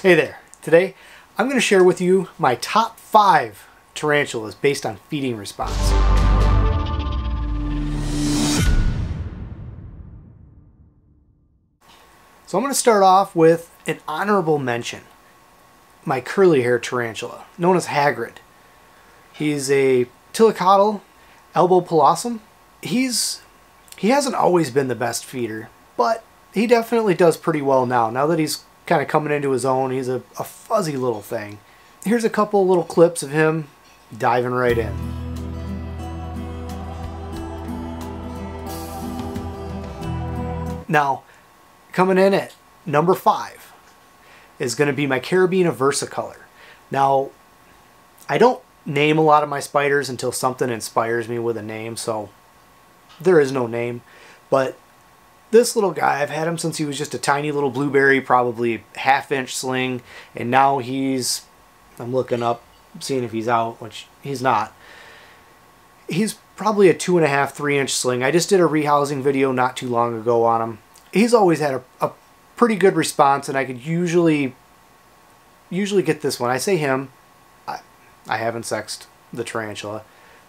Hey there. Today I'm going to share with you my top 5 tarantulas based on feeding response. So I'm going to start off with an honorable mention. My curly hair tarantula, known as Hagrid. He's a Tillicotyle albopolossum. He hasn't always been the best feeder, but he definitely does pretty well now. Now that he's kind of coming into his own, he's a fuzzy little thing. Here's a couple little clips of him diving right in. Now, coming in at number 5 is going to be my Carabiner Versacolor. Now, I don't name a lot of my spiders until something inspires me with a name, so there is no name. But this little guy, I've had him since he was just a tiny little blueberry, probably ½ sling, and now I'm looking up, seeing if he's out, which he's not. He's probably a 2½, 3 sling. I just did a rehousing video not too long ago on him. He's always had a pretty good response, and I could usually get this one. I say him. I haven't sexed the tarantula,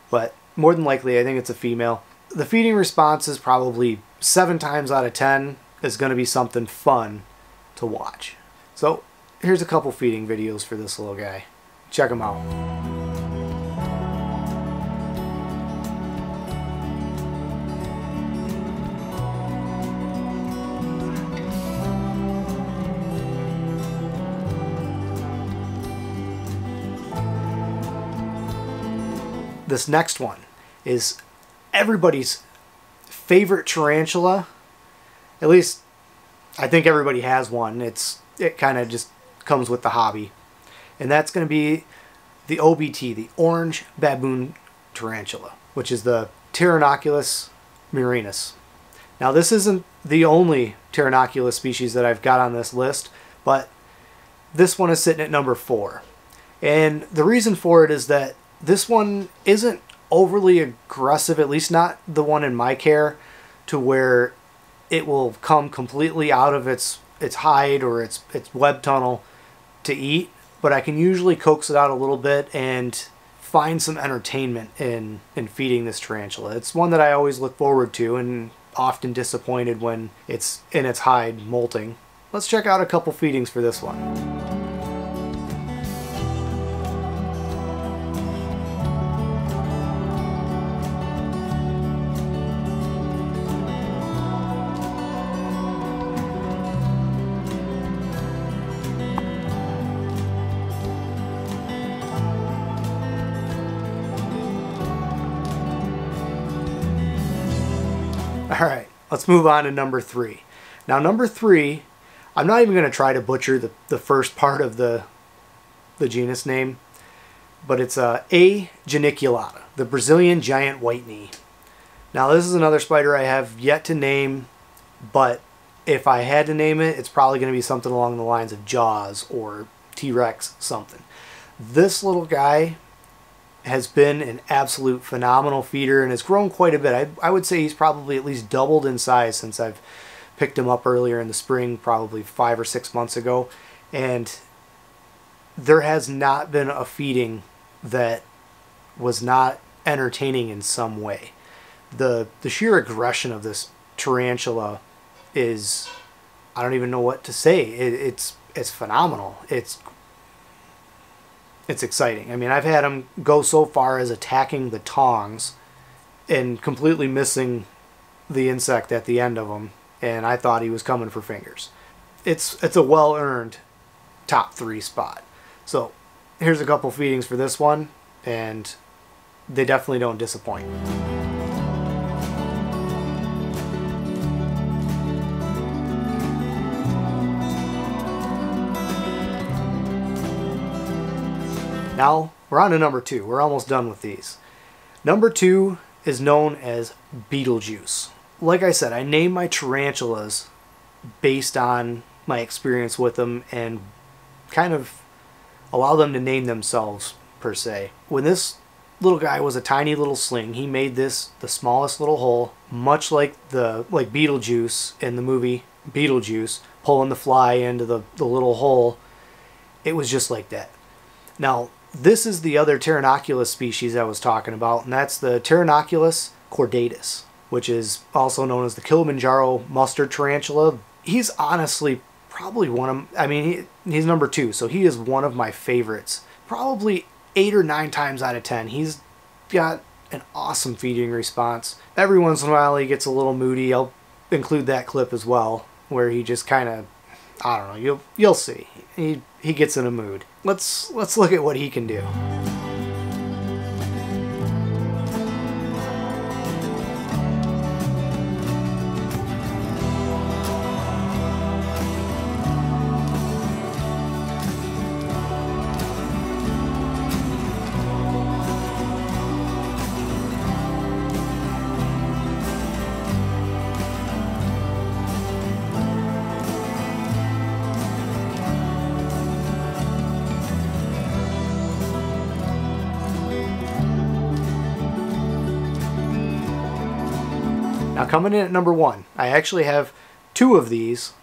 but more than likely I think it's a female. The feeding response is probably 7 times out of 10 is going to be something fun to watch. So here's a couple feeding videos for this little guy. Check them out. This next one is everybody's favorite tarantula. At least I think everybody has one. It kind of just comes with the hobby. And that's going to be the OBT, the orange baboon tarantula, which is the Tarantulas murinus. Now this isn't the only Tarantulas species that I've got on this list, but this one is sitting at number 4. And the reason for it is that this one isn't overly aggressive, at least not the one in my care, to where it will come completely out of its hide or its web tunnel to eat, but I can usually coax it out a little bit and find some entertainment in feeding this tarantula. It's one that I always look forward to and often disappointed when it's in its hide molting. Let's check out a couple feedings for this one. Alright, let's move on to number 3. Now number 3, I'm not even going to try to butcher the first part of the genus name, but it's A. geniculata, the Brazilian giant white knee. Now this is another spider I have yet to name, but if I had to name it, it's probably going to be something along the lines of Jaws or T-Rex something. This little guy has been an absolute phenomenal feeder and has grown quite a bit. I would say he's probably at least doubled in size since I've picked him up earlier in the spring, probably 5 or 6 months ago. And there has not been a feeding that was not entertaining in some way. The sheer aggression of this tarantula is, I don't even know what to say. It's phenomenal. It's exciting. I mean, I've had him go so far as attacking the tongs and completely missing the insect at the end of them, and I thought he was coming for fingers. It's a well-earned top 3 spot. So here's a couple feedings for this one, and they definitely don't disappoint. Now, we're on to number 2. We're almost done with these. Number 2 is known as Beetlejuice. Like I said, I name my tarantulas based on my experience with them and kind of allow them to name themselves, per se. When this little guy was a tiny little sling, he made this the smallest little hole, much like Beetlejuice in the movie Beetlejuice, pulling the fly into the little hole. it was just like that. Now, this is the other Tarantulas species I was talking about, and that's the p.chordatus, which is also known as the Kilimanjaro mustard tarantula. He's honestly probably one of, I mean, he's number 2, so he is one of my favorites. Probably 8 or 9 times out of 10. He's got an awesome feeding response. Every once in a while he gets a little moody. I'll include that clip as well, where he just kind of, I don't know, you'll see. He gets in a mood. Let's look at what he can do. Now coming in at number 1, I actually have 2 of these.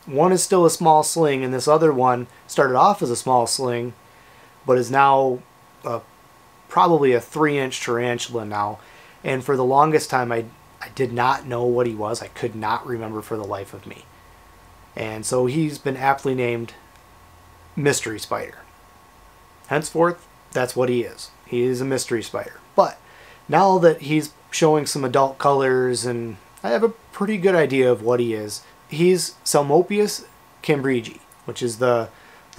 One is still a small sling, and this other one started off as a small sling, but is now probably a 3-inch tarantula now. And for the longest time, I did not know what he was. I could not remember for the life of me. And so he's been aptly named Mystery Spider. Henceforth, that's what he is. He is a mystery spider. But now that he's showing some adult colors, and I have a pretty good idea of what he is. He's Salmopius cambridgei, which is the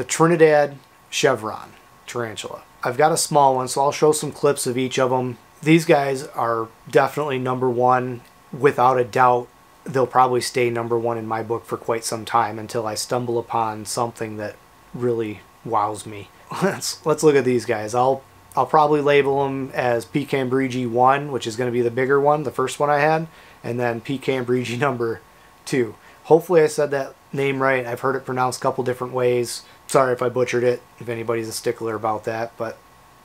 Trinidad chevron tarantula. I've got a small one, so I'll show some clips of each of them. These guys are definitely number 1. Without a doubt, they'll probably stay number 1 in my book for quite some time until I stumble upon something that really wows me. Let's look at these guys. I'll probably label them as p. cambridgei 1, which is going to be the bigger one, the first one I had, and then p. cambridgei number 2. Hopefully I said that name right. I've heard it pronounced a couple different ways. Sorry if I butchered it, if anybody's a stickler about that, but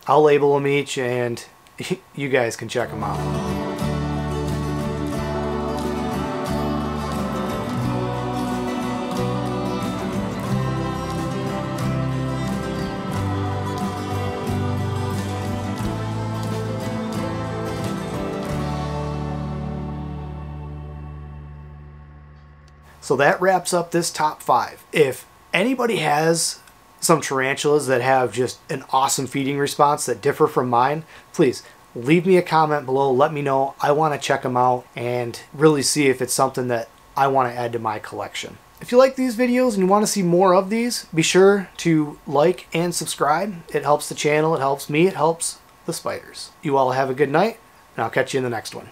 I'll label them each and you guys can check them out. So that wraps up this top 5. If anybody has some tarantulas that have just an awesome feeding response that differ from mine, please leave me a comment below. Let me know. I want to check them out and really see if it's something that I want to add to my collection. If you like these videos and you want to see more of these, be sure to like and subscribe. It helps the channel, it helps me, it helps the spiders. You all have a good night, and I'll catch you in the next one.